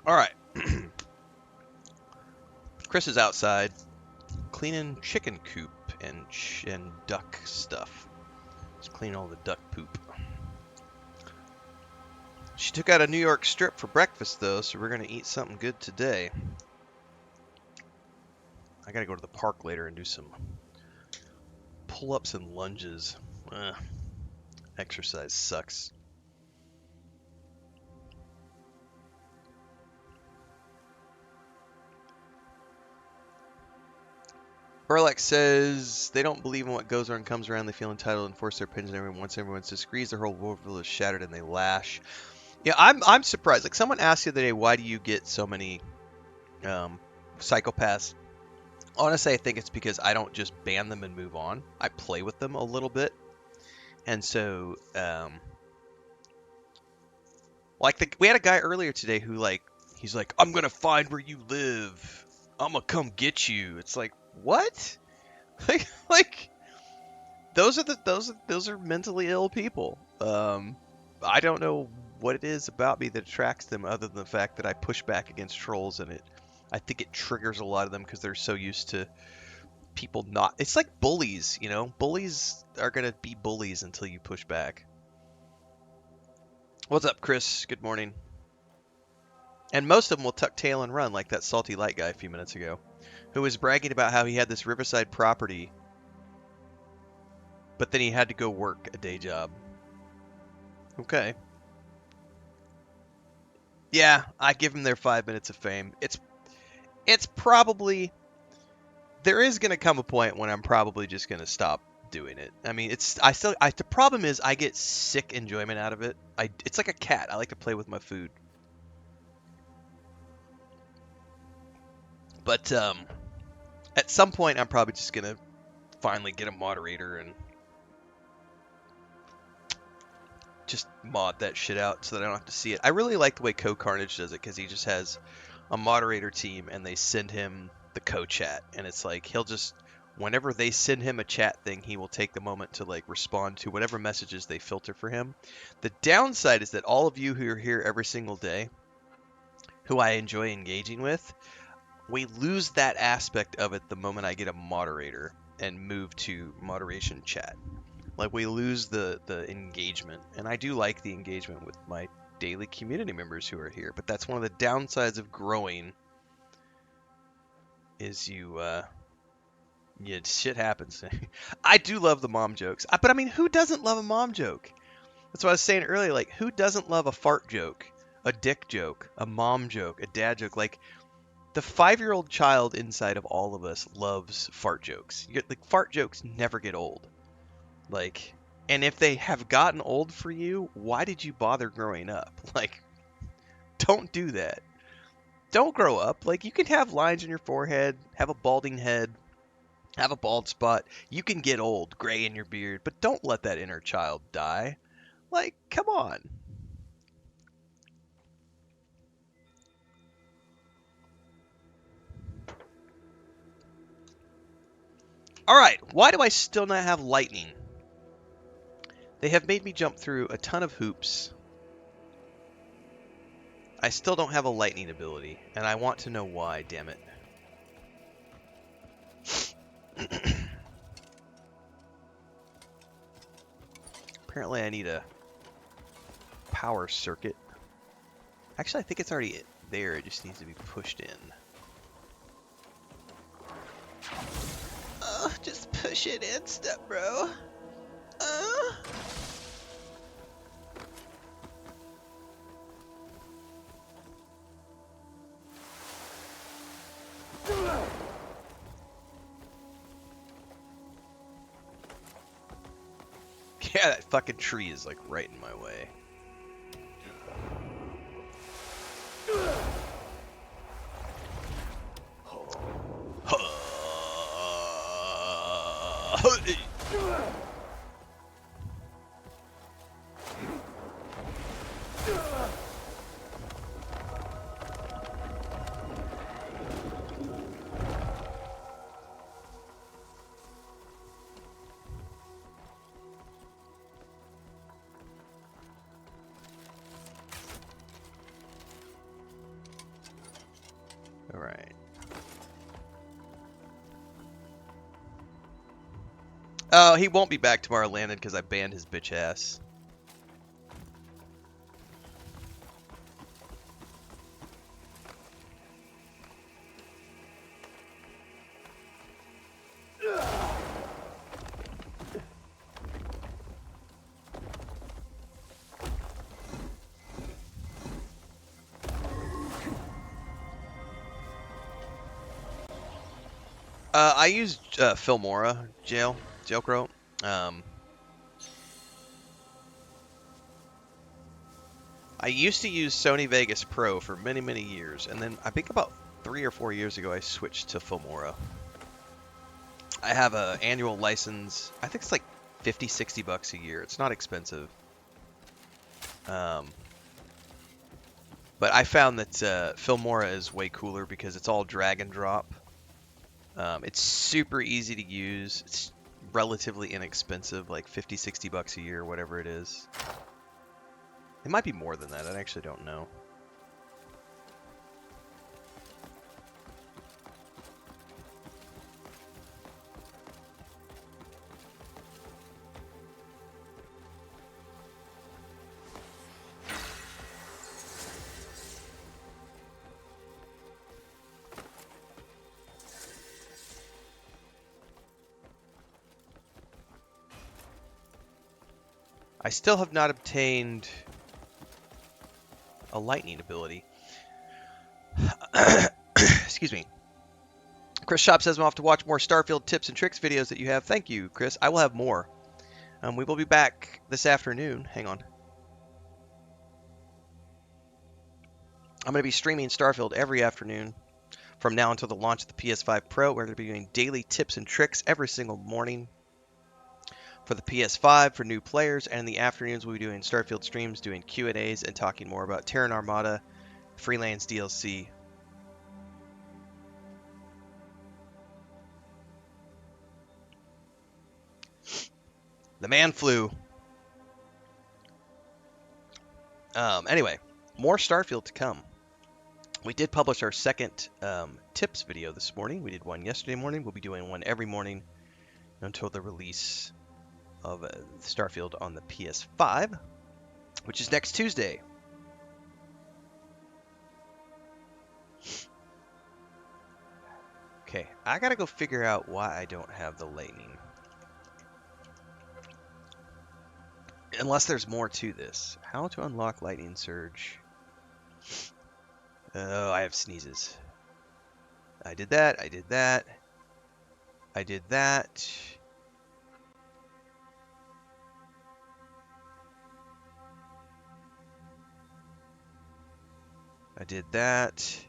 All right. Chris is outside cleaning chicken coop and duck stuff. He's cleaning all the duck poop. She took out a New York strip for breakfast though, so we're gonna eat something good today. I gotta go to the park later and do some pull-ups and lunges. Exercise sucks. Burlex says they don't believe in what goes around comes around. They feel entitled and force their opinion. Once everyone disagrees, their whole worldview is shattered and they lash. Yeah, I'm surprised. Like someone asked the other day, why do you get so many psychopaths? Honestly, I think it's because I don't just ban them and move on. I play with them a little bit, and so like we had a guy earlier today who he's like, I'm gonna find where you live. I'm gonna come get you. It's like what? like those are mentally ill people. I don't know what it is about me that attracts them, other than the fact that I push back against trolls, and I think it triggers a lot of them because they're so used to people not. It's like bullies, you know. Bullies are gonna be bullies until you push back. What's up, Chris? Good morning. And most of them will tuck tail and run, like that salty light guy a few minutes ago, who was bragging about how he had this riverside property, but then he had to go work a day job. Okay. Yeah, I give them their 5 minutes of fame. It's probably there is gonna come a point when I'm probably just gonna stop doing it. I mean, the problem is I get sick enjoyment out of it. It's like a cat. I like to play with my food. But at some point I'm probably just gonna finally get a moderator and just mod that shit out so that I don't have to see it. I really like the way Carnage does it because he just has a moderator team and they send him the chat, and it's like he'll just whenever they send him a chat thing, he will take the moment to like respond to whatever messages they filter for him. The downside is that all of you who are here every single day, who I enjoy engaging with, we lose that aspect of it the moment I get a moderator and move to moderation chat. Like we lose the engagement, and I do like the engagement with my daily community members who are here, but that's one of the downsides of growing is yeah, shit happens. I do love the mom jokes, but I mean, who doesn't love a mom joke? That's what I was saying earlier. Like, who doesn't love a fart joke, a dick joke, a mom joke, a dad joke? Like, the 5-year-old child inside of all of us loves fart jokes. Like, fart jokes never get old. Like, and if they have gotten old for you, why did you bother growing up? Like, don't do that. Don't grow up. Like, you can have lines in your forehead, have a balding head, have a bald spot. You can get old, gray in your beard, but don't let that inner child die. Like, come on. All right, why do I still not have lightning? They have made me jump through a ton of hoops. I still don't have a lightning ability, and I want to know why, damn it. Apparently I need a power circuit. Actually, I think it's already there. It just needs to be pushed in. Just push it in, step bro. Yeah, that fucking tree is like right in my way. right. Oh, he won't be back tomorrow, Landon, because I banned his bitch ass. I used Filmora jailcrow. I used to use Sony Vegas Pro for many, many years, and then I think about 3 or 4 years ago I switched to Filmora. I have an annual license. I think it's like 50, 60 bucks a year. It's not expensive. But I found that Filmora is way cooler because it's all drag and drop. It's super easy to use. It's relatively inexpensive, like 50, 60 bucks a year, whatever it is. It might be more than that. I actually don't know. I still have not obtained a lightning ability. Excuse me. Chris Shop says I'm off to watch more Starfield tips and tricks videos that you have. Thank you, Chris. I will have more. We will be back this afternoon. Hang on. I'm going to be streaming Starfield every afternoon from now until the launch of the PS5 Pro. We're going to be doing daily tips and tricks every single morning for the PS5 for new players, and in the afternoons we'll be doing Starfield streams, doing Q&As, and talking more about Terran Armada, Freelance DLC. The man flew. Anyway, more Starfield to come. We did publish our second tips video this morning. We did one yesterday morning. We'll be doing one every morning until the release of Starfield on the PS5, which is next Tuesday. Okay, I gotta go figure out why I don't have the lightning. Unless there's more to this. How to unlock lightning surge. Oh, I have sneezes. I did that, I did that. I did that. I did that.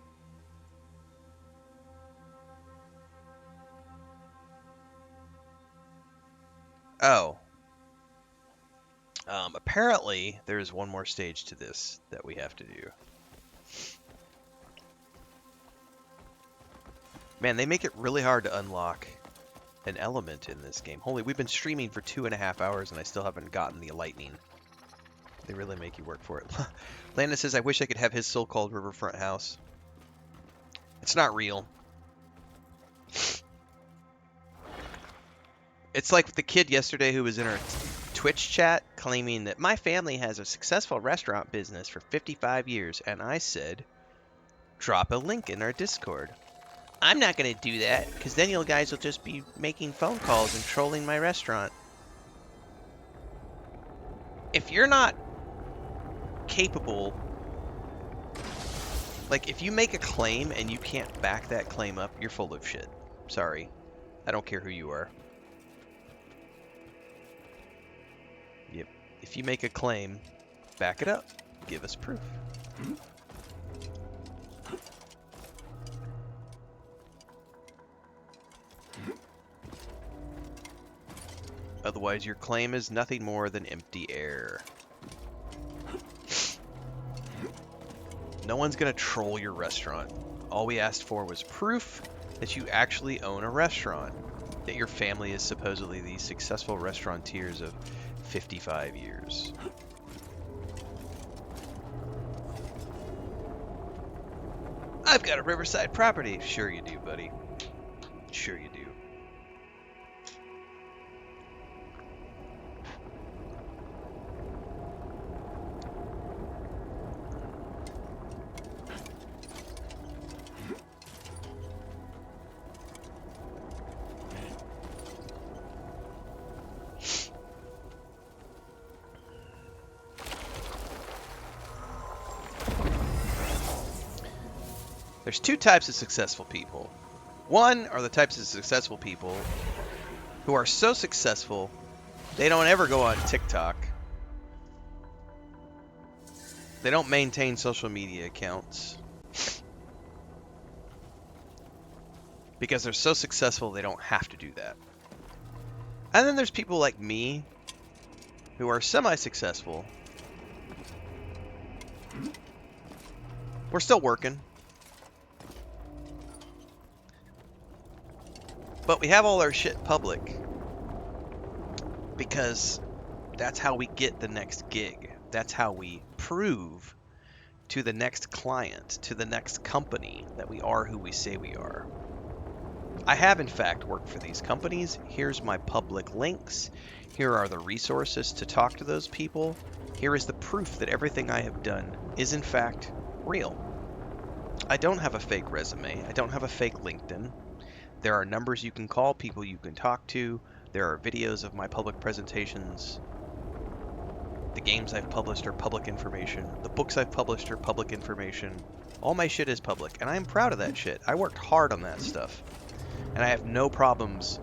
Oh. Apparently, there's one more stage to this that we have to do. Man, they make it really hard to unlock an element in this game. Holy, we've been streaming for 2.5 hours and I still haven't gotten the lightning. They really make you work for it. Landon says, I wish I could have his so-called riverfront house. It's not real. It's like the kid yesterday who was in our Twitch chat claiming that my family has a successful restaurant business for 55 years. And I said, drop a link in our Discord. I'm not going to do that because then you guys will just be making phone calls and trolling my restaurant. If you're not capable, like if you make a claim and you can't back that claim up, you're full of shit. Sorry. I don't care who you are. Yep. If you make a claim, back it up. Give us proof. Otherwise, your claim is nothing more than empty air. No one's going to troll your restaurant. All we asked for was proof that you actually own a restaurant. That your family is supposedly the successful restaurateurs of 55 years. I've got a riverside property. Sure you do, buddy. Sure you do. There's two types of successful people. One are the types of successful people who are so successful they don't ever go on TikTok. They don't maintain social media accounts. Because they're so successful they don't have to do that. And then there's people like me who are semi-successful. We're still working. But we have all our shit public because that's how we get the next gig. That's how we prove to the next client, to the next company, that we are who we say we are. I have, in fact, worked for these companies. Here's my public links. Here are the resources to talk to those people. Here is the proof that everything I have done is, in fact, real. I don't have a fake resume. I don't have a fake LinkedIn. There are numbers you can call, people you can talk to. There are videos of my public presentations. The games I've published are public information. The books I've published are public information. All my shit is public, and I'm proud of that shit. I worked hard on that stuff. And I have no problems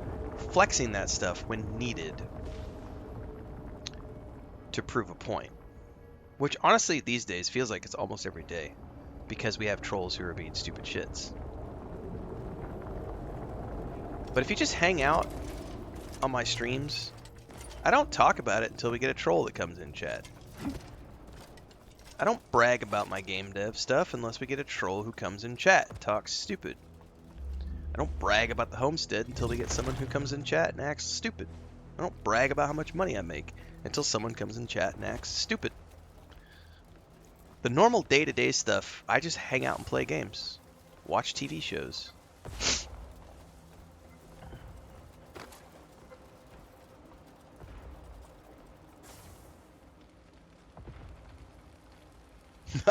flexing that stuff when needed to prove a point. Which, honestly, these days feels like it's almost every day. Because we have trolls who are being stupid shits. But if you just hang out on my streams, I don't talk about it until we get a troll that comes in chat. I don't brag about my game dev stuff unless we get a troll who comes in chat and talks stupid. I don't brag about the homestead until we get someone who comes in chat and acts stupid. I don't brag about how much money I make until someone comes in chat and acts stupid. The normal day-to-day stuff, I just hang out and play games. Watch TV shows.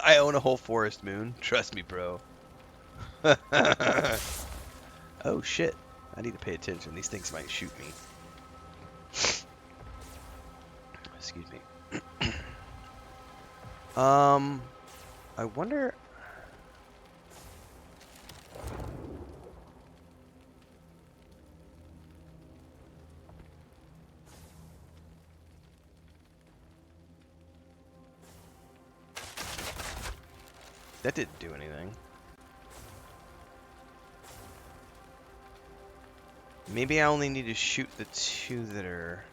I own a whole forest moon. Trust me, bro. Oh shit. I need to pay attention. These things might shoot me. Excuse me. I wonder... That didn't do anything. Maybe I only need to shoot the two that are...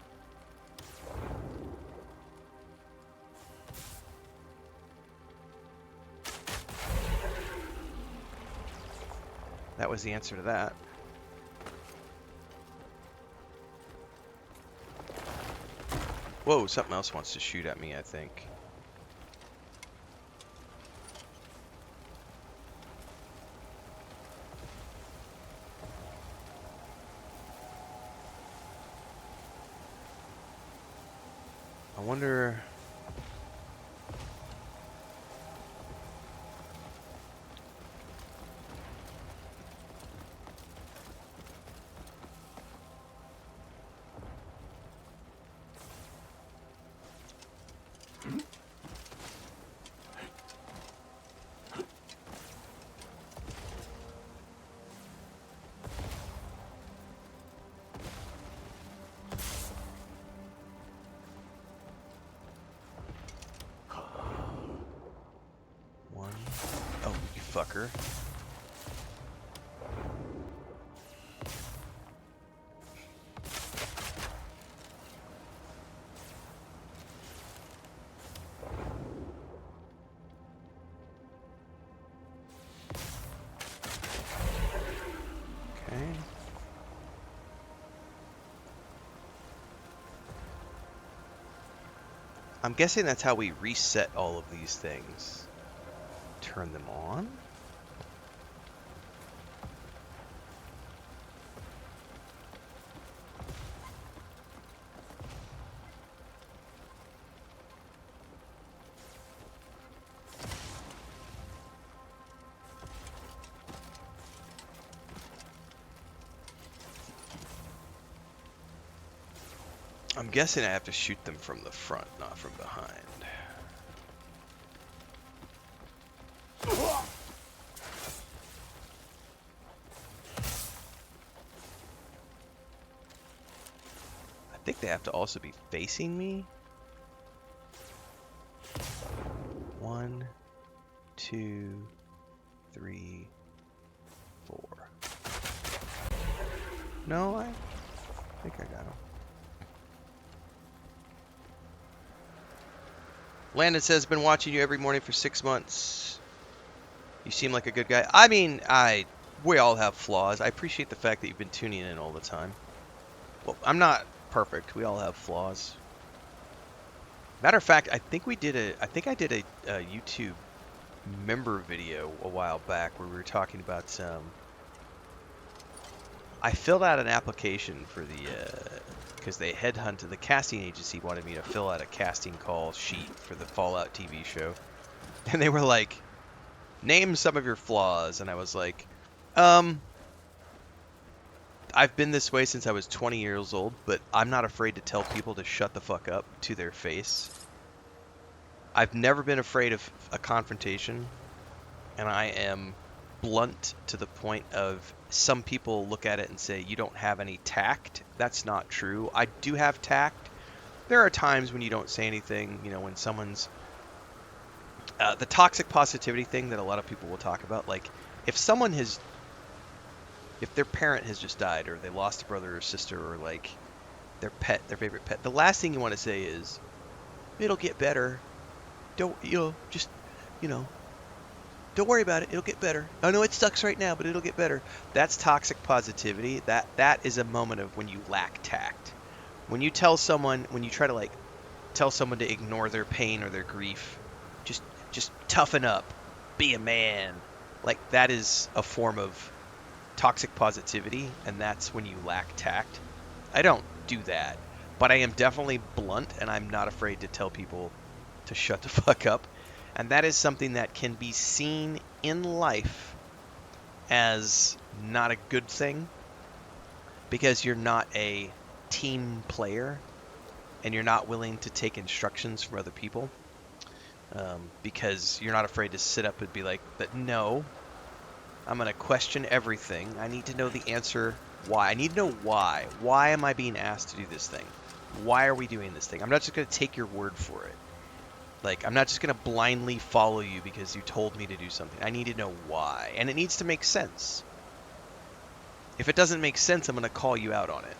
That was the answer to that. Whoa, something else wants to shoot at me, I think. I wonder... Oh, you fucker. Okay. I'm guessing that's how we reset all of these things. Turn them on? I'm guessing I have to shoot them from the front, not from behind. I think they have to also be facing me. 1, 2, 3, 4. No, I think I got him. Landon says, been watching you every morning for 6 months. You seem like a good guy. I mean, we all have flaws. I appreciate the fact that you've been tuning in all the time. Well, I'm not perfect. We all have flaws. Matter of fact, I think I did a YouTube member video a while back where we were talking about I filled out an application for the because the casting agency wanted me to fill out a casting call sheet for the Fallout TV show, and they were like, name some of your flaws, and I was like, I've been this way since I was 20 years old, but I'm not afraid to tell people to shut the fuck up to their face. I've never been afraid of a confrontation, and I am blunt to the point of some people look at it and say, you don't have any tact. That's not true. I do have tact. There are times when you don't say anything, you know, when someone's... the toxic positivity thing that a lot of people will talk about, like, if their parent has just died, or they lost a brother or sister, or, like, their favorite pet, the last thing you want to say is, it'll get better. Don't worry about it. It'll get better. I know it sucks right now, but it'll get better. That's toxic positivity. That is a moment of when you lack tact. When you try to like tell someone to ignore their pain or their grief, just toughen up, be a man. Like, that is a form of toxic positivity, and that's when you lack tact. I don't do that, but I am definitely blunt, and I'm not afraid to tell people to shut the fuck up. And that is something that can be seen in life as not a good thing, because you're not a team player and you're not willing to take instructions from other people, because you're not afraid to sit up and be like, no, I'm going to question everything. I need to know the answer. Why? I need to know why. Why am I being asked to do this thing? Why are we doing this thing? I'm not just going to take your word for it. Like, I'm not just going to blindly follow you because you told me to do something. I need to know why. And it needs to make sense. If it doesn't make sense, I'm going to call you out on it.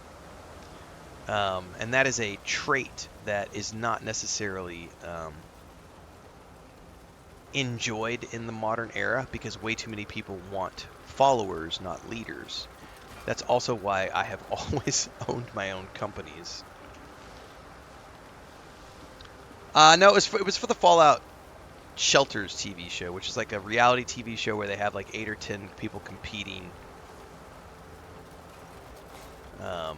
And that is a trait that is not necessarily enjoyed in the modern era, because way too many people want followers, not leaders. That's also why I have always owned my own companies. No, it was for the Fallout Shelters TV show, which is like a reality TV show where they have like 8 or 10 people competing. Alright,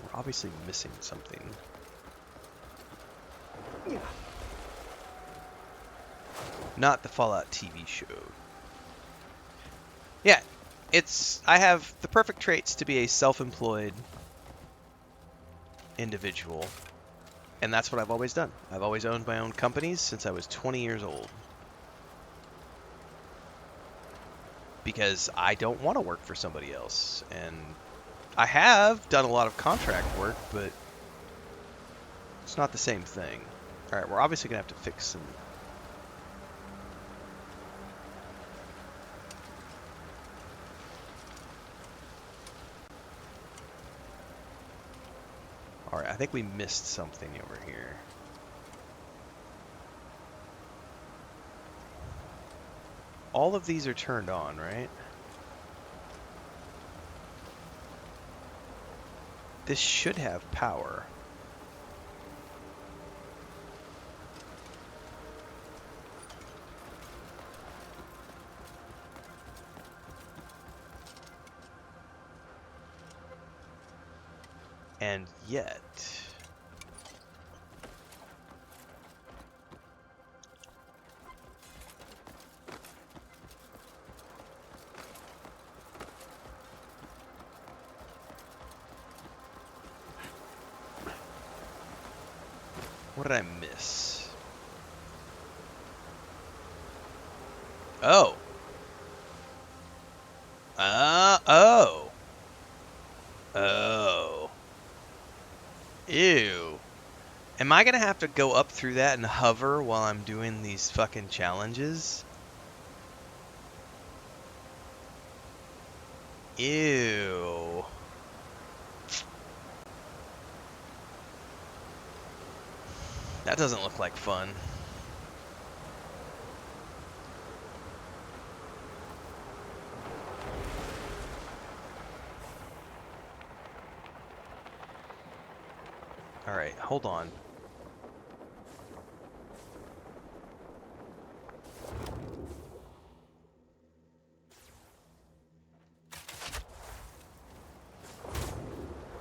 we're obviously missing something. Not the Fallout TV show. Yeah, I have the perfect traits to be a self-employed individual, and that's what I've always done. I've always owned my own companies since I was 20 years old, because I don't want to work for somebody else. And I have done a lot of contract work, but it's not the same thing. Alright, we're obviously going to have to fix some... Alright, I think we missed something over here. All of these are turned on, right? This should have power. And yet... What did I miss? Oh. Oh. Oh. Ew. Am I gonna have to go up through that and hover while I'm doing these fucking challenges? Ew. That doesn't look like fun. Alright, hold on.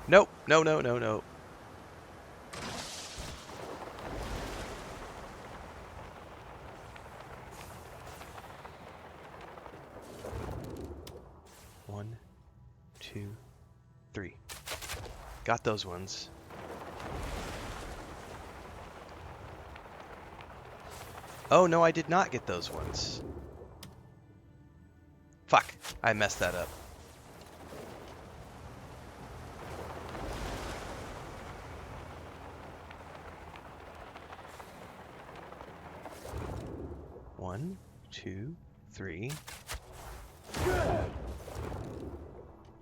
Nope. No, no, no, no. One, two, three. Got those ones. Oh, no, I did not get those ones. Fuck. I messed that up. One, two, three.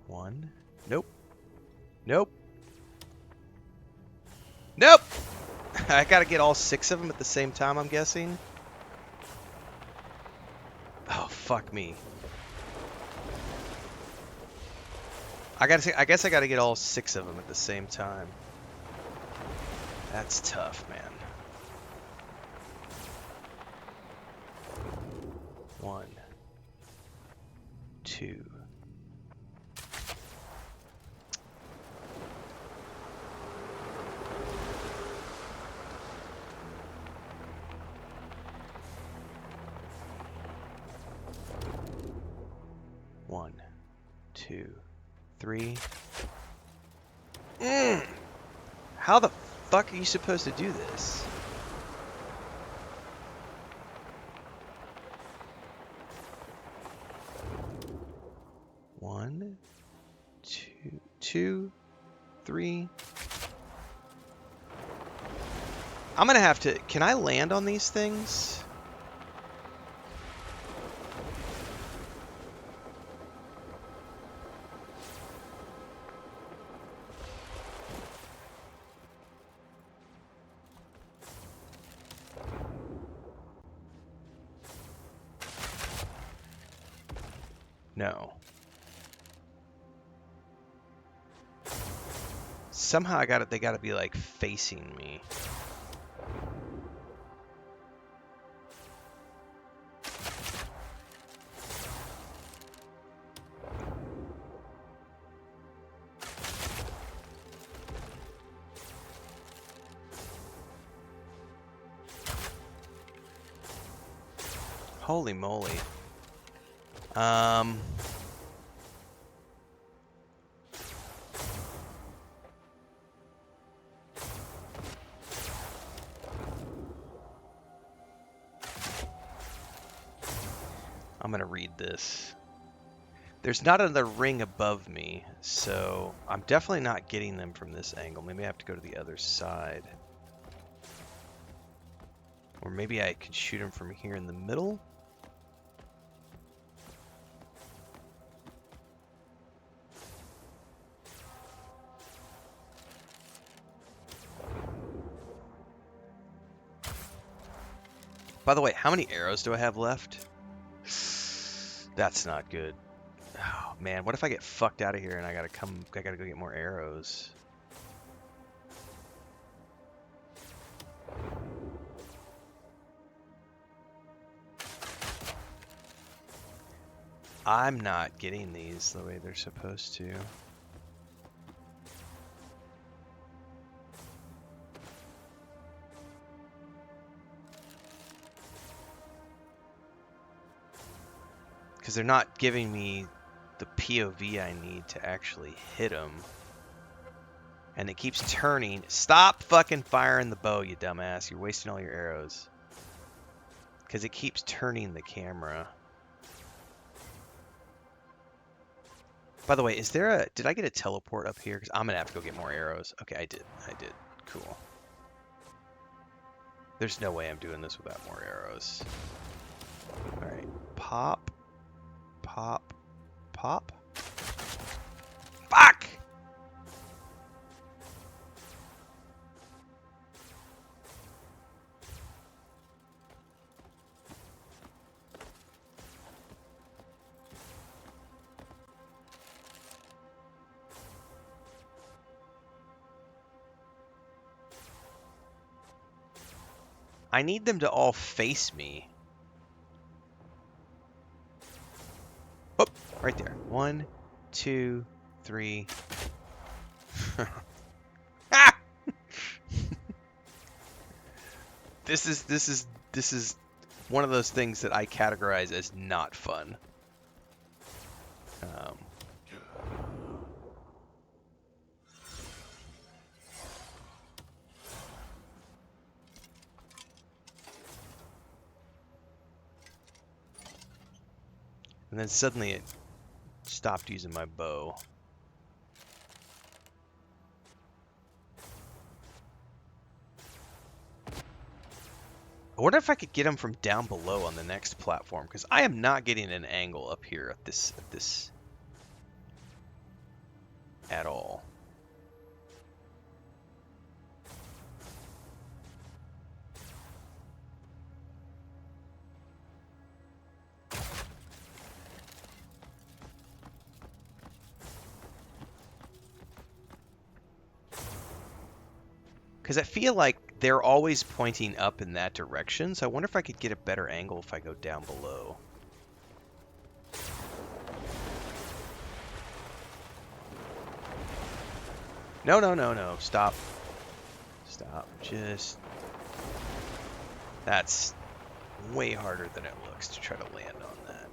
One. Nope. Nope. Nope! I gotta get all 6 of them at the same time, I'm guessing. Oh, fuck me. I guess I gotta get all 6 of them at the same time. That's tough, man. 1, 2. One, two, three. How the fuck are you supposed to do this? One, two, three. I'm gonna have to. Can I land on these things? No. Somehow they gotta be like facing me. Holy moly. I'm gonna read this. There's not another ring above me, so I'm definitely not getting them from this angle. Maybe I have to go to the other side. Or maybe I could shoot them from here in the middle? By the way, how many arrows do I have left? That's not good. Oh, man, what if I get fucked out of here and I gotta go get more arrows? I'm not getting these the way they're supposed to. Because they're not giving me the POV I need to actually hit them. And it keeps turning. Stop fucking firing the bow, you dumbass. You're wasting all your arrows. Because it keeps turning the camera. By the way, is there a... Did I get a teleport up here? Because I'm going to have to go get more arrows. Okay, I did. I did. Cool. There's no way I'm doing this without more arrows. Alright. Pop. Pop. Pop. Fuck! I need them to all face me. Oh, right there. 1, 2, 3. Ah! This is one of those things that I categorize as not fun. And then suddenly it stopped using my bow. I wonder if I could get him from down below on the next platform, because I am not getting an angle up here at this at all. Because I feel like they're always pointing up in that direction, so I wonder if I could get a better angle if I go down below. No, no, no, no. Stop. Stop. Just... That's way harder than it looks to try to land on that.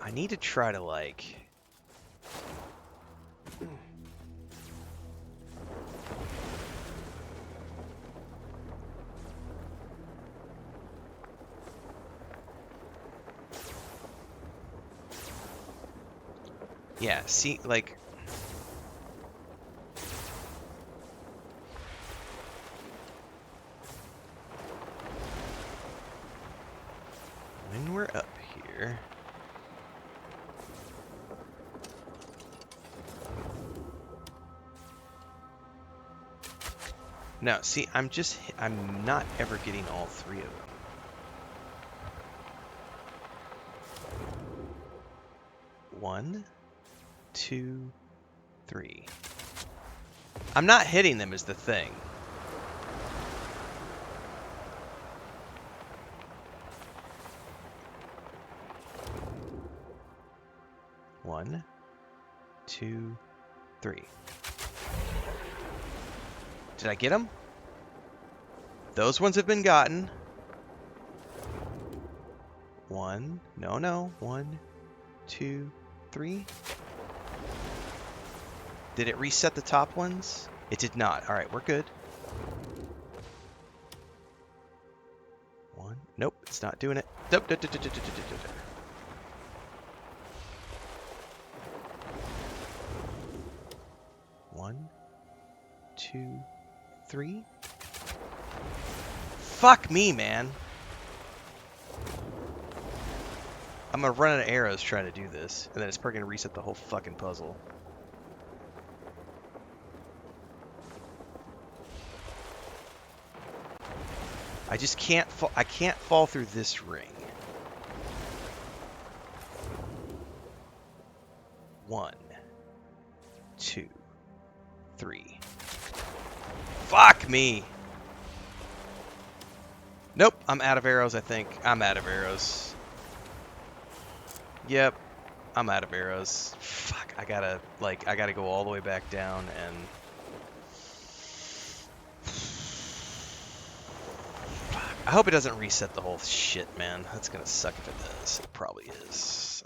I need to try to, like... Yeah, see, like... When we're up here... No, see, I'm not ever getting all three of them. One, 2, 3. I'm not hitting them is the thing. One, 2, 3. Did I get them? Those ones have been gotten. 1, no. 1, 2, 3. Did it reset the top ones? It did not. All right, we're good. 1. Nope, it's not doing it. Nope. 1, 2, 3. Fuck me, man. I'm gonna run out of arrows trying to do this, and then it's probably gonna reset the whole fucking puzzle. I just can't fall. I can't fall through this ring. 1, 2, 3. Fuck me. Nope, I'm out of arrows, I think. I'm out of arrows. Yep, I'm out of arrows. Fuck, I gotta go all the way back down and... Fuck. I hope it doesn't reset the whole shit, man. That's gonna suck if it does. It probably is.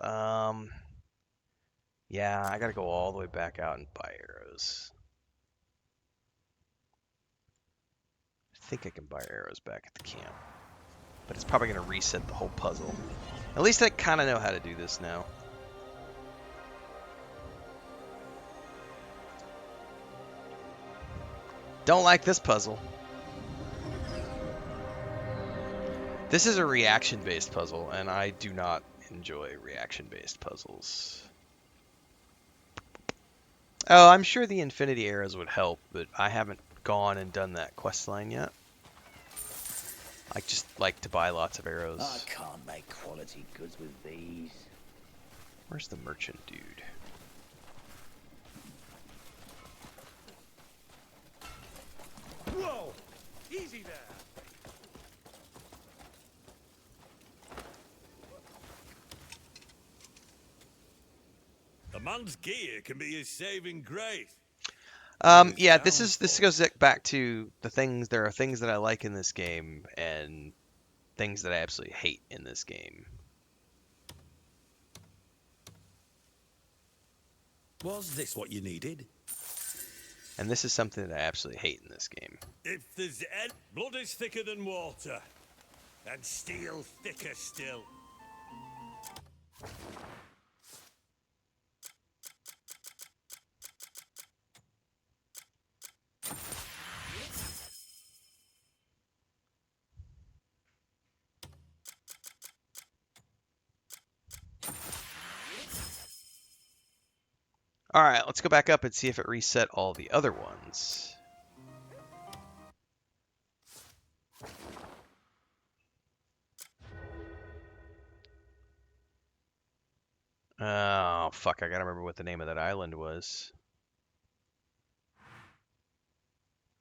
Yeah, I gotta go all the way back out and buy arrows. I think I can buy arrows back at the camp. But it's probably gonna reset the whole puzzle. At least I kind of know how to do this now. Don't like this puzzle. This is a reaction-based puzzle, and I do not enjoy reaction-based puzzles. Oh, I'm sure the infinity arrows would help, but I haven't gone and done that quest line yet. I just like to buy lots of arrows. I can't make quality goods with these. Where's the merchant dude? Whoa! Easy there! A man's gear can be his saving grace. Yeah, this goes back to the things. There are things that I like in this game, and things that I absolutely hate in this game. Was this what you needed? And this is something that I absolutely hate in this game. If there's blood is thicker than water, and steel thicker still. All right, let's go back up and see if it reset all the other ones. Oh, fuck, I gotta remember what the name of that island was.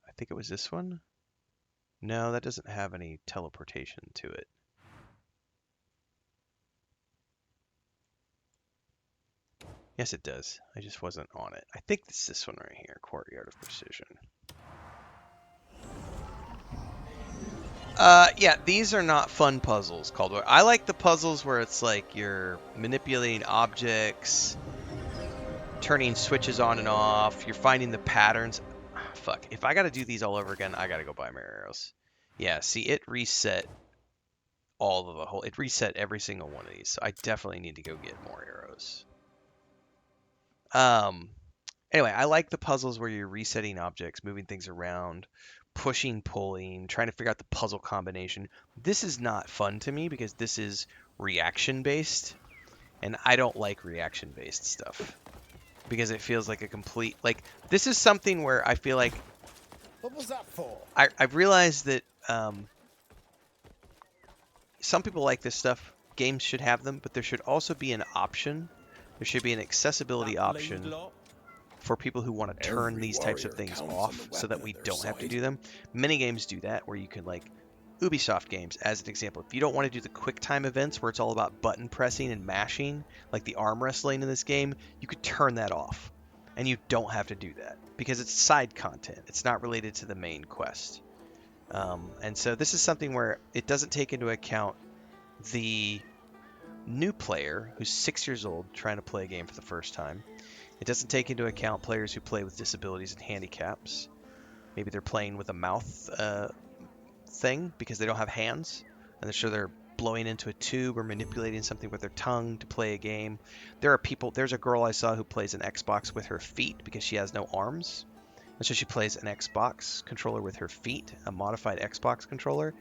I think it was this one? No, that doesn't have any teleportation to it. Yes, it does. I just wasn't on it. I think it's this one right here, Courtyard of Precision. Yeah, these are not fun puzzles, Caldwell. I like the puzzles where it's like you're manipulating objects, turning switches on and off, you're finding the patterns. Fuck, if I gotta do these all over again, I gotta go buy more arrows. Yeah, see, it reset it reset every single one of these, so I definitely need to go get more arrows. Anyway, I like the puzzles where you're resetting objects, moving things around, pushing, pulling, trying to figure out the puzzle combination. This is not fun to me because this is reaction based, and I don't like reaction based stuff because it feels like a complete this is something where I feel like What was that for? I've realized that some people like this stuff. Games should have them, but there should also be an option. There should be an accessibility option for people who want to turn these types of things off so that we don't have to do them. Many games do that, where you can, like Ubisoft games, as an example. If you don't want to do the quick time events where it's all about button pressing and mashing, like the arm wrestling in this game, you could turn that off. And you don't have to do that because it's side content. It's not related to the main quest. And so this is something where it doesn't take into account the new player who's 6 years old trying to play a game for the first time. It doesn't take into account players who play with disabilities and handicaps. Maybe they're playing with a mouth thing because they don't have hands, and they're sure they're blowing into a tube or manipulating something with their tongue to play a game. There's a girl I saw who plays an Xbox with her feet because she has no arms. And so she plays an Xbox controller with her feet, a modified Xbox controller.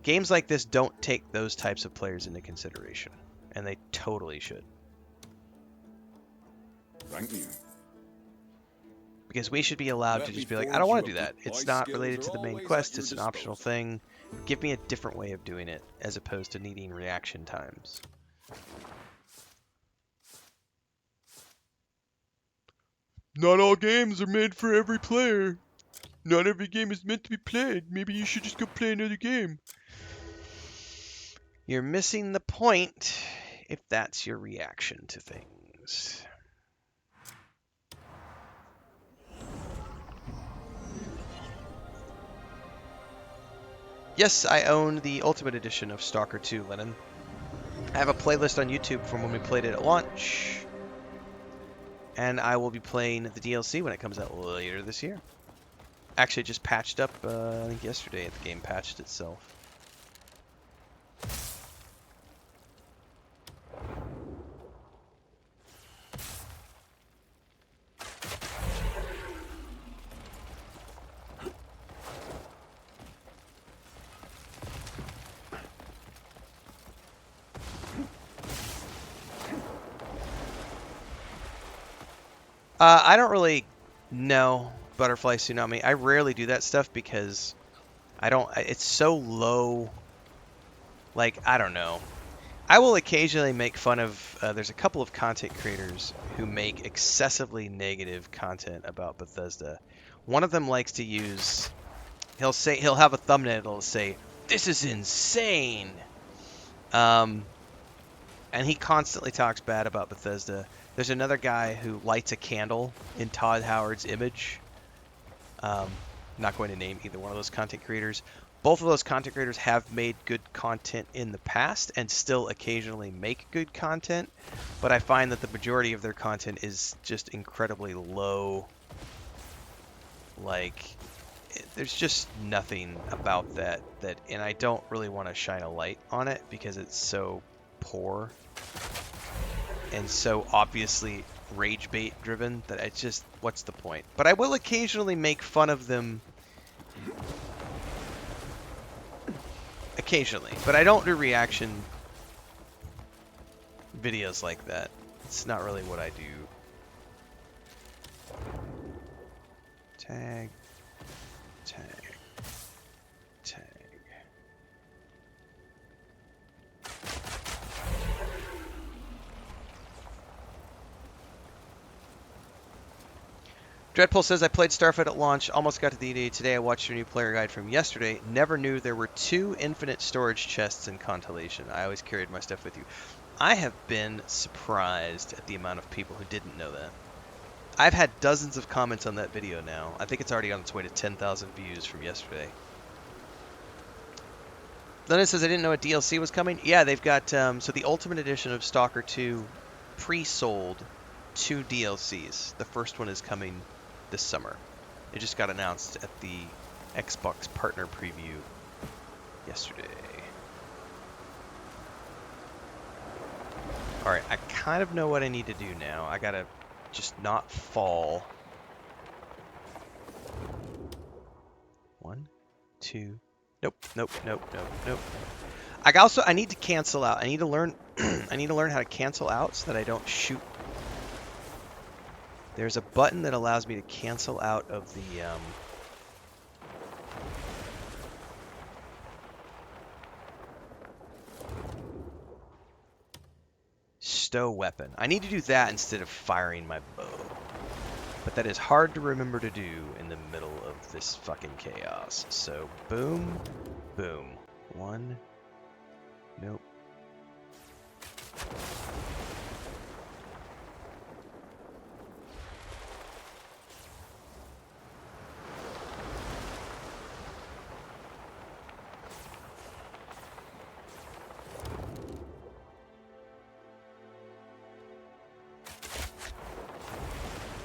Games like this don't take those types of players into consideration, and they totally should. Thank you. Because we should be allowed to just be like, I don't want to do that. It's not related to the main quest. It's an optional thing. Give me a different way of doing it, as opposed to needing reaction times. Not all games are made for every player. Not every game is meant to be played. Maybe you should just go play another game. You're missing the point if that's your reaction to things. Yes, I own the Ultimate Edition of Stalker 2, Lennon. I have a playlist on YouTube from when we played it at launch. And I will be playing the DLC when it comes out later this year. Actually, it just patched up, I think yesterday the game patched itself. I don't really know Butterfly Tsunami. I rarely do that stuff because it's so low. Like, I don't know. I will occasionally make fun of, there's a couple of content creators who make excessively negative content about Bethesda. One of them likes to use, he'll have a thumbnail that'll say, "This is insane." Um, and he constantly talks bad about Bethesda. There's another guy who lights a candle in Todd Howard's image. Not going to name either one of those content creators. Both of those content creators have made good content in the past and still occasionally make good content, but I find that the majority of their content is just incredibly low. Like, there's just nothing about that, and I don't really want to shine a light on it because it's so poor and so obviously rage bait driven that it's just, what's the point? But I will occasionally make fun of them. Occasionally, but I don't do reaction videos like that. It's not really what I do. Tag, tag, tag. Dreadpool says, I played Starfield at launch, almost got to the EDA today. I watched your new player guide from yesterday. Never knew there were 2 infinite storage chests in Constellation. I always carried my stuff with you. I have been surprised at the amount of people who didn't know that. I've had dozens of comments on that video now. I think it's already on its way to 10,000 views from yesterday. Lennon says, I didn't know a DLC was coming. Yeah, they've got, so the Ultimate Edition of Stalker 2 pre-sold 2 DLCs. The first one is coming this summer. It just got announced at the Xbox Partner Preview yesterday. Alright, I kind of know what I need to do now. I gotta just not fall. 1, 2. Nope, nope, nope, nope, nope. I need to cancel out. I need to learn I need to learn how to cancel out so that I don't shoot. There's a button that allows me to cancel out of the stow weapon. I need to do that instead of firing my bow. But that is hard to remember to do in the middle of this fucking chaos. So, boom, boom. 1. Nope.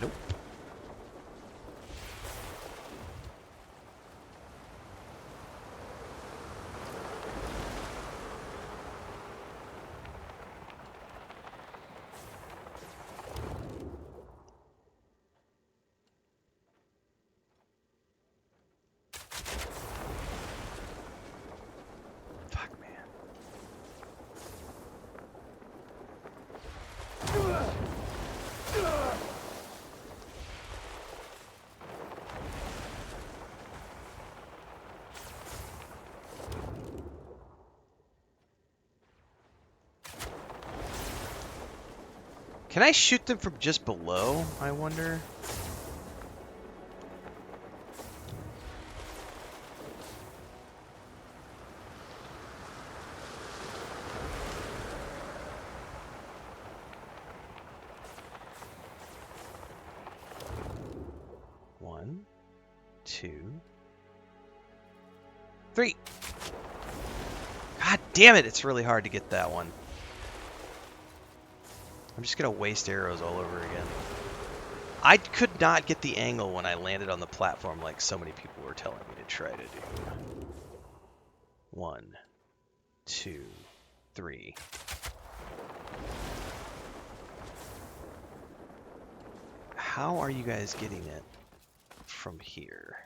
Nope. Fuck, man. Can I shoot them from just below, I wonder? One, 2. 3. God damn it, it's really hard to get that one. I'm just gonna waste arrows all over again. I could not get the angle when I landed on the platform like so many people were telling me to try to do. 1, 2, 3. How are you guys getting it from here?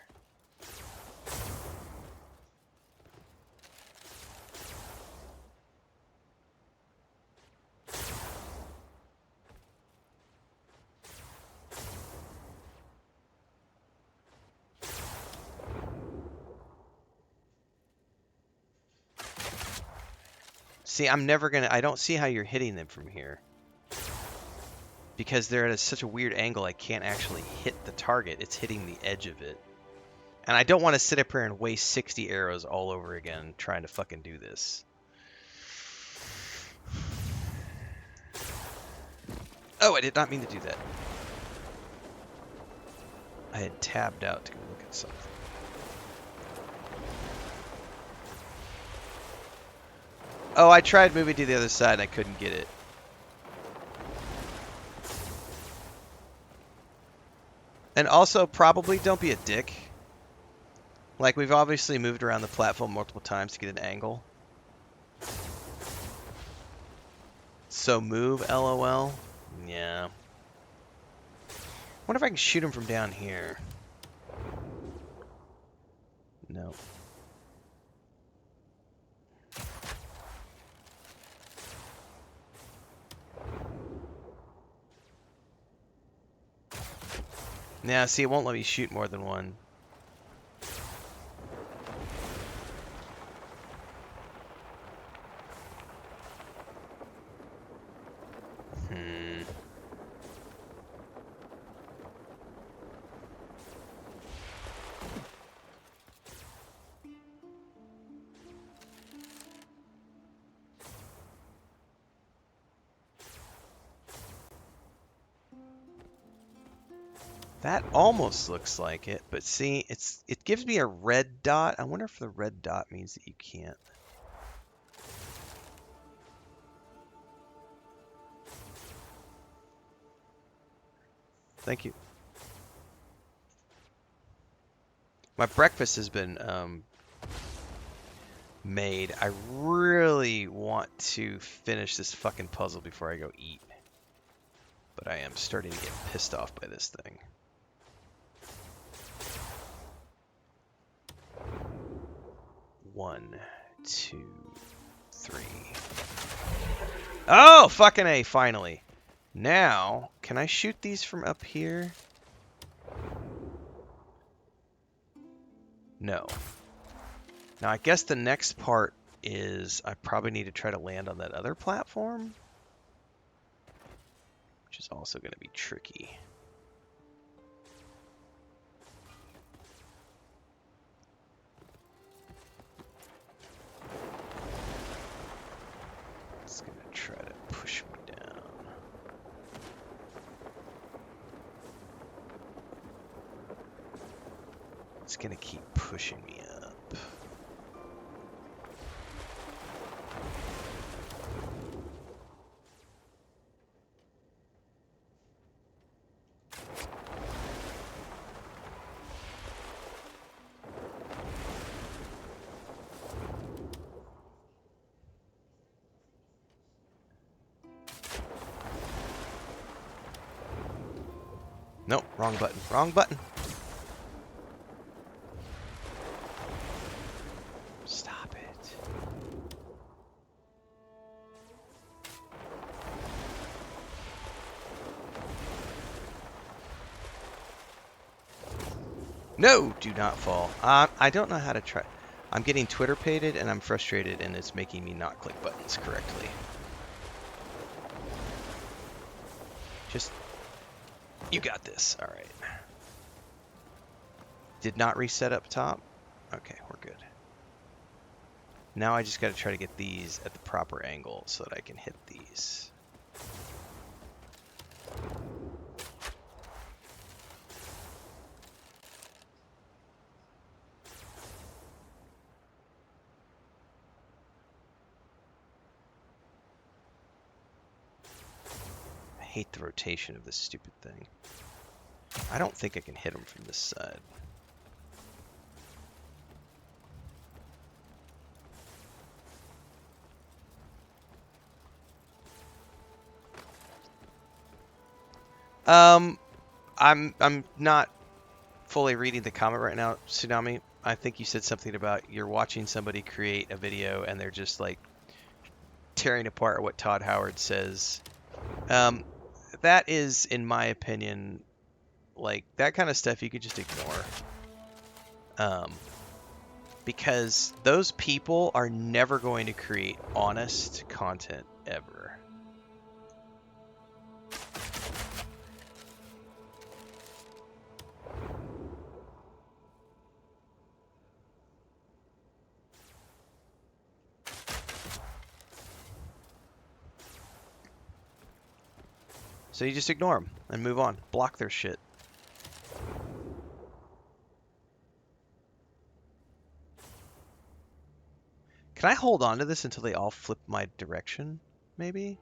See, I don't see how you're hitting them from here. Because they're at such a weird angle, I can't actually hit the target. It's hitting the edge of it. And I don't want to sit up here and waste 60 arrows all over again trying to fucking do this. Oh, I did not mean to do that. I had tabbed out to go look at something. Oh, I tried moving to the other side and I couldn't get it. And also, probably don't be a dick. Like, we've obviously moved around the platform multiple times to get an angle. So move, LOL. Yeah. Wonder if I can shoot him from down here. No. Yeah, see, it won't let me shoot more than one. That almost looks like it, but see, it gives me a red dot. I wonder if the red dot means that you can't. Thank you. My breakfast has been made. I really want to finish this fucking puzzle before I go eat. But I am starting to get pissed off by this thing. One, 2, 3. Oh, fucking A, finally. Now, can I shoot these from up here? No. Now, I guess the next part is I probably need to try to land on that other platform, which is also going to be tricky. It's going to try to push me down. It's going to keep pushing me up. Nope, wrong button. Wrong button. Stop it. No, do not fall. I don't know how to try. I'm getting Twitter pated and I'm frustrated and it's making me not click buttons correctly. Just, you got this. All right. Did not reset up top. Okay, we're good. Now I just got to try to get these at the proper angle so that I can hit these. hate the rotation of this stupid thing. I don't think I can hit him from this side. I'm not fully reading the comment right now, Tsunami. I think you said something about you're watching somebody create a video and they're just like tearing apart what Todd Howard says. That is, in my opinion, like that kind of stuff you could just ignore. Because those people are never going to create honest content ever. So you just ignore them and move on. Block their shit. Can I hold on to this until they all flip my direction, maybe?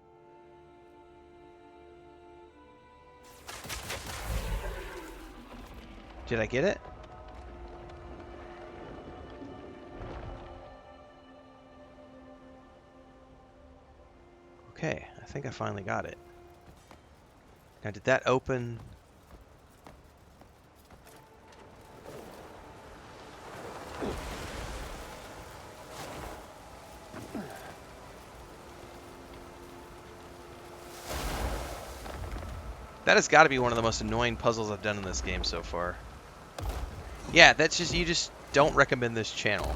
Did I get it? Okay, I think I finally got it. Now, did that open? That has got to be one of the most annoying puzzles I've done in this game so far. Yeah, that's just, you just don't recommend this channel.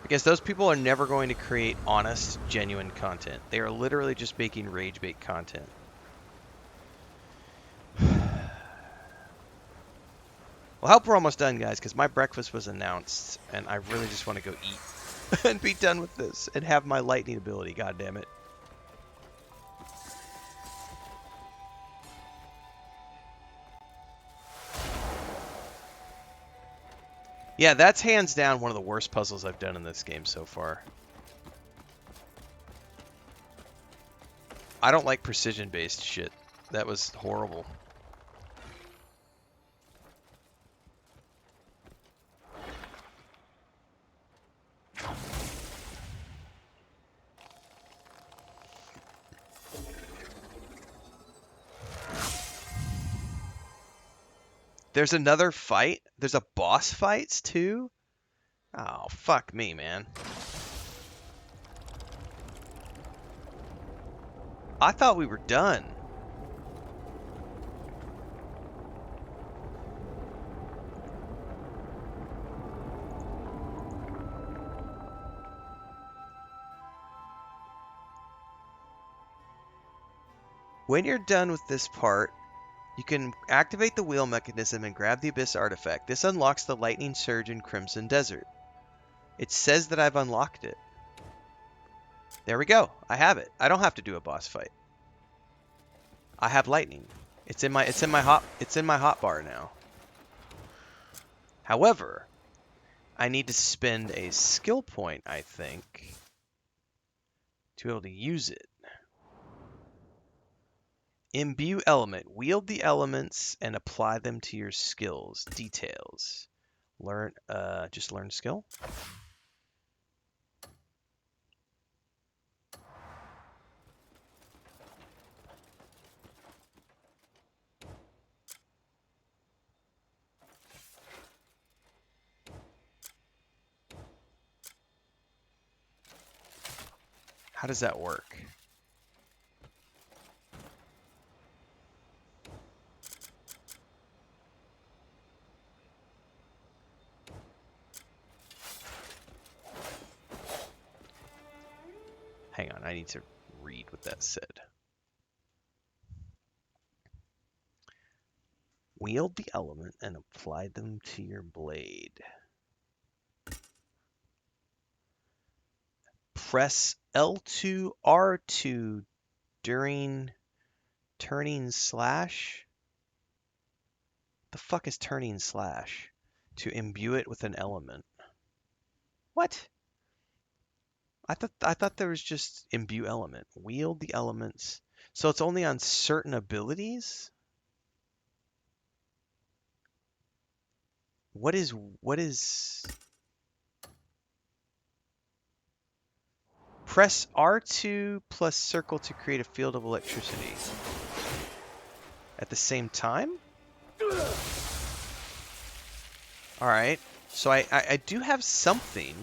Because those people are never going to create honest, genuine content. They are literally just making rage bait content. Well, I hope we're almost done, guys, because my breakfast was announced, and I really just want to go eat and be done with this and have my lightning ability, God damn it. Yeah, that's hands down one of the worst puzzles I've done in this game so far. I don't like precision-based shit. That was horrible. There's another fight? There's a boss fights too? Oh, fuck me, man. I thought we were done. When you're done with this part, you can activate the wheel mechanism and grab the Abyss artifact. This unlocks the Lightning Surge in Crimson Desert. It says that I've unlocked it. There we go. I have it. I don't have to do a boss fight. I have lightning. It's in my hotbar now. However, I need to spend a skill point, I think, to be able to use it. Imbue element. Wield the elements and apply them to your skills. Details. Learn, just learn skill. How does that work? Hang on, I need to read what that said. Wield the element and apply them to your blade. Press L2, R2 during turning slash. The fuck is turning slash? To imbue it with an element. What? I thought there was just imbue element. Wield the elements. So it's only on certain abilities? What is press R2 plus circle to create a field of electricity at the same time? All right. So I do have something.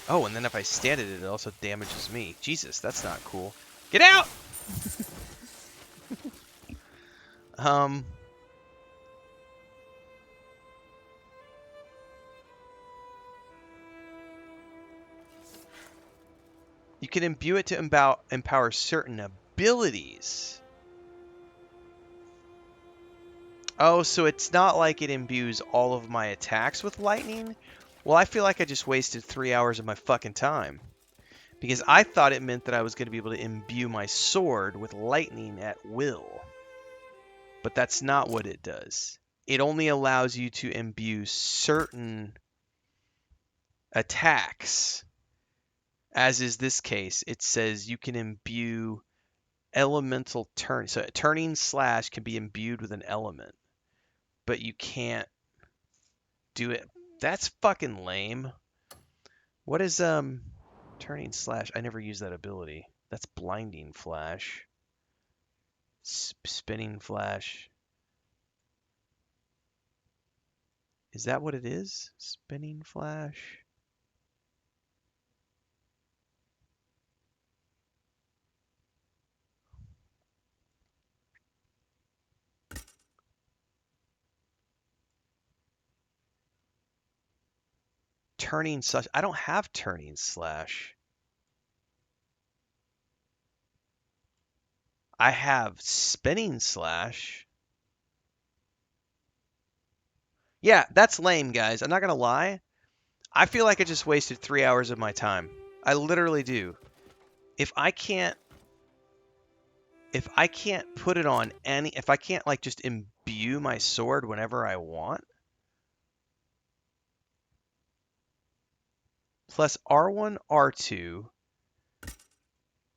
Oh, and then if I stand it also damages me. Jesus, that's not cool. Get out! Um, you can imbue it to empower certain abilities. Oh, so it's not like it imbues all of my attacks with lightning? Well, I feel like I just wasted 3 hours of my fucking time. Because I thought it meant that I was going to be able to imbue my sword with lightning at will. But that's not what it does. It only allows you to imbue certain attacks. As is this case, it says you can imbue elemental turn. So turning slash can be imbued with an element, but you can't do it. That's fucking lame. What is turning slash? I never use that ability. That's blinding flash. Spinning flash. Is that what it is? Spinning flash? Turning slash. I don't have turning slash. I have spinning slash. Yeah, that's lame, guys. I'm not gonna lie. I feel like I just wasted 3 hours of my time. I literally do. If I can't put it on any, if I can't like just imbue my sword whenever I want, plus R1, R2,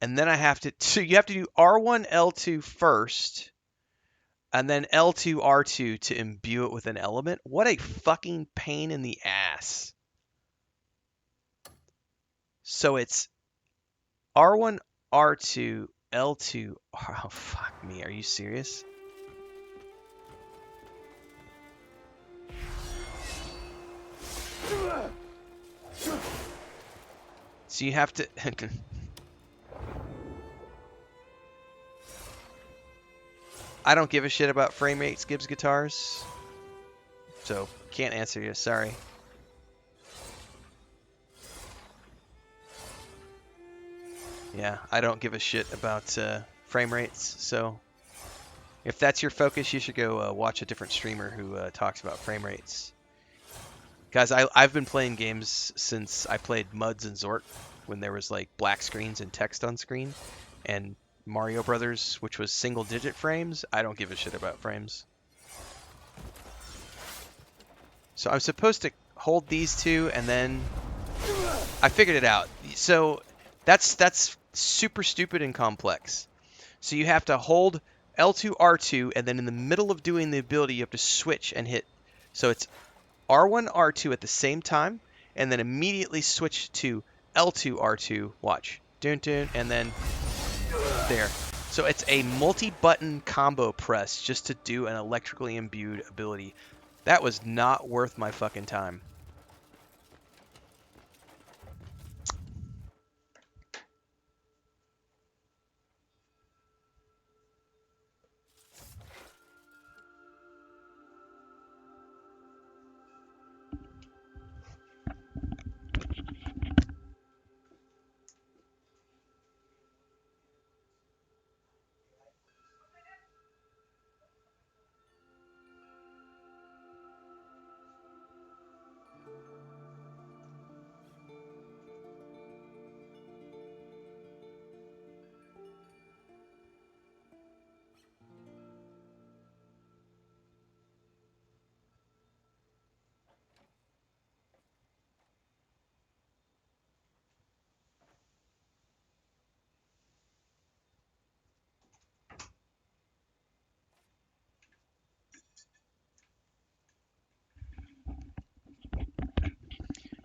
and then I have to, so you have to do R1, L2 first, and then L2, R2 to imbue it with an element. What a fucking pain in the ass. So it's R1, R2, L2. Oh, fuck me. Are you serious? So you have to. I don't give a shit about frame rates, Gibbs guitars. So can't answer you. Sorry. Yeah, I don't give a shit about frame rates. So if that's your focus, you should go watch a different streamer who talks about frame rates. Guys, I've been playing games since I played Muds and Zort when there was like black screens and text on screen, and Mario Brothers, which was single-digit frames. I don't give a shit about frames. So I'm supposed to hold these two, and then I figured it out. So that's super stupid and complex. So you have to hold L2, R2, and then in the middle of doing the ability, you have to switch and hit. So it's R1, R2 at the same time, and then immediately switch to L2, R2. Watch. Dun, dun, and then there. So it's a multi-button combo press just to do an electrically imbued ability. That was not worth my fucking time.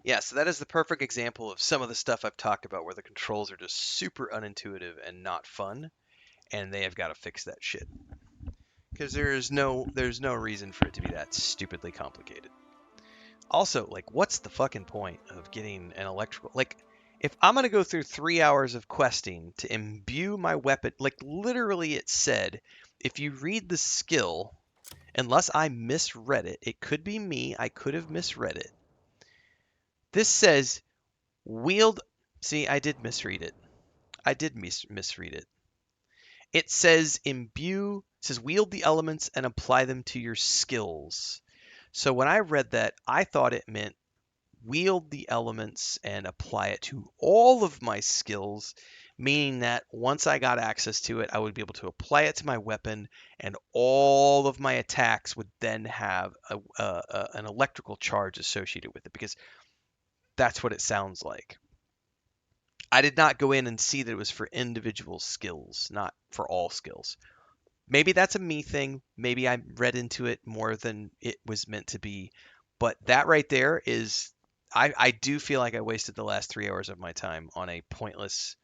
Yeah, so that is the perfect example of some of the stuff I've talked about where the controls are just super unintuitive and not fun, and they have got to fix that shit. Because there's no reason for it to be that stupidly complicated. Also, like, what's the fucking point of getting an electrical... Like, if I'm going to go through 3 hours of questing to imbue my weapon... Like, literally it said, if you read the skill, unless I misread it, it could be me, I could have misread it. This says, wield... See, I did misread it. I did misread it. It says imbue... It says wield the elements and apply them to your skills. So when I read that, I thought it meant wield the elements and apply it to all of my skills, meaning that once I got access to it, I would be able to apply it to my weapon, and all of my attacks would then have an electrical charge associated with it, because that's what it sounds like. I did not go in and see that it was for individual skills, not for all skills. Maybe that's a me thing. Maybe I read into it more than it was meant to be. But that right there is, I do feel like I wasted the last 3 hours of my time on a pointless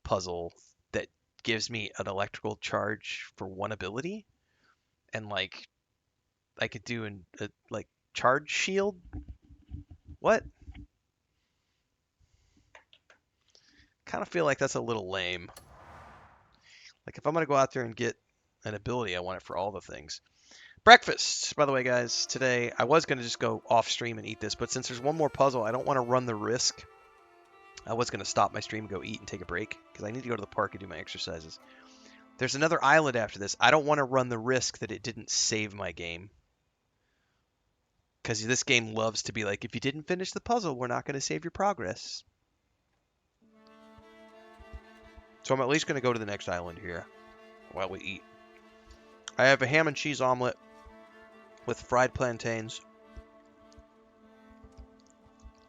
puzzle that gives me an electrical charge for one ability. And like, I could do a like charge shield. What? Kind of feel like that's a little lame. Like if I'm gonna go out there and get an ability, I want it for all the things. Breakfast, by the way, guys. Today, I was going to just go off stream and eat this, but since there's one more puzzle, I don't want to run the risk. I was going to stop my stream and go eat and take a break, because I need to go to the park and do my exercises. There's another island after this. I don't want to run the risk that it didn't save my game. Because this game loves to be like, if you didn't finish the puzzle, we're not going to save your progress. So I'm at least going to go to the next island here while we eat. I have a ham and cheese omelet with fried plantains.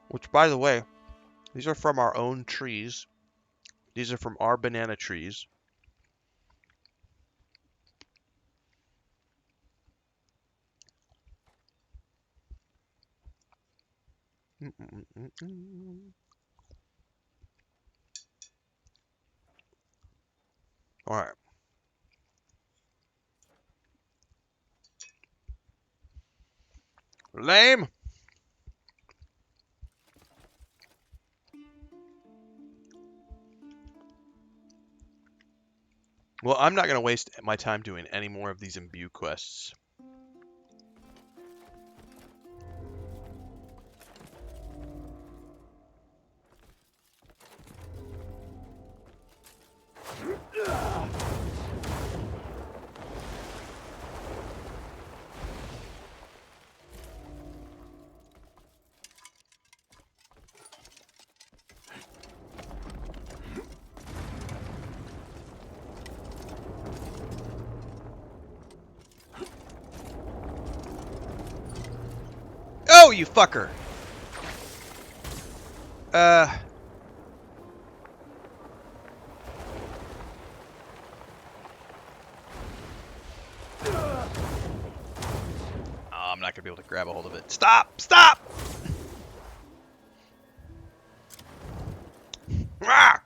Which, by the way, these are from our own trees. These are from our banana trees. All right. Lame. Well, I'm not going to waste my time doing any more of these imbue quests. Oh, you fucker! Oh, I'm not gonna be able to grab a hold of it. Stop! Stop! Ah!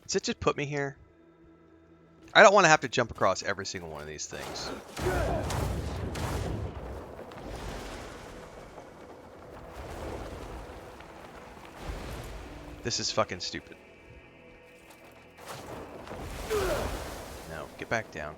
Does it just put me here? I don't want to have to jump across every single one of these things. This is fucking stupid. No, get back down.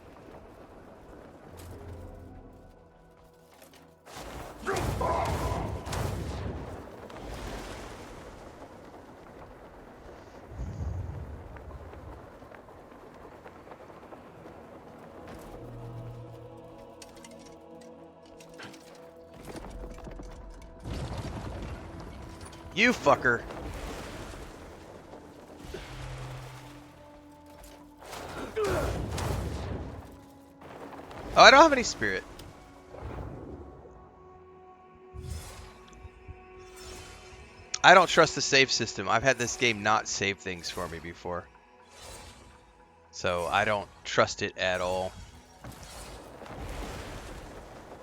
You fucker. Oh, I don't have any spirit. I don't trust the save system. I've had this game not save things for me before. So I don't trust it at all.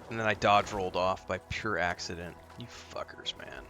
And then I dodge rolled off by pure accident. You fuckers, man.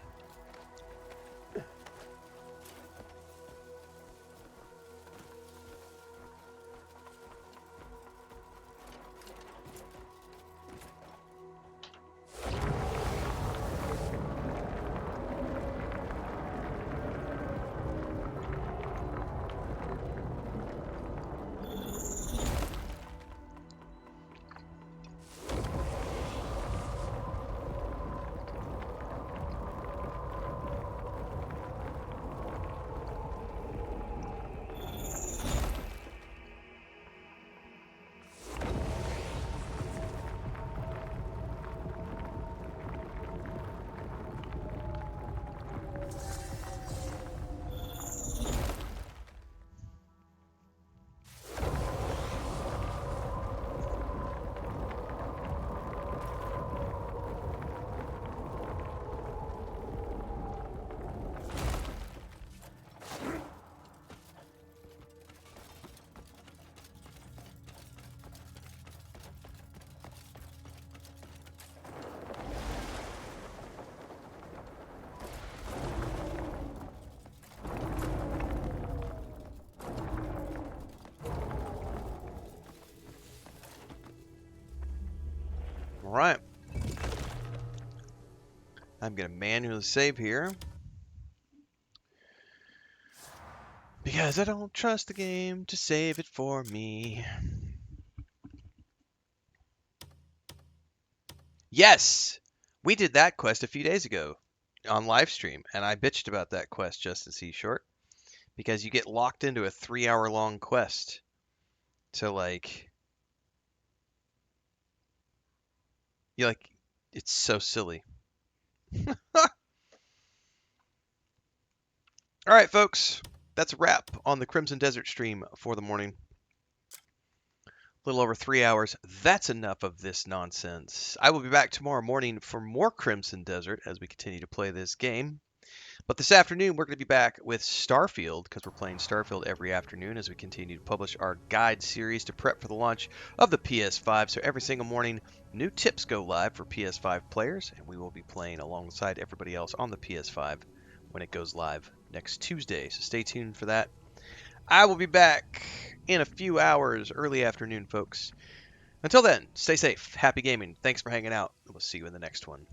Alright. I'm going to manually save here. Because I don't trust the game to save it for me. Yes! We did that quest a few days ago on live stream, and I bitched about that quest just to see short. Because you get locked into a 3-hour long quest to like... You're like, it's so silly. Alright, folks. That's a wrap on the Crimson Desert stream for the morning. A little over 3 hours. That's enough of this nonsense. I will be back tomorrow morning for more Crimson Desert as we continue to play this game. But this afternoon, we're going to be back with Starfield, because we're playing Starfield every afternoon as we continue to publish our guide series to prep for the launch of the PS5. So every single morning, new tips go live for PS5 players, and we will be playing alongside everybody else on the PS5 when it goes live next Tuesday. So stay tuned for that. I will be back in a few hours, early afternoon, folks. Until then, stay safe, happy gaming, thanks for hanging out, and we'll see you in the next one.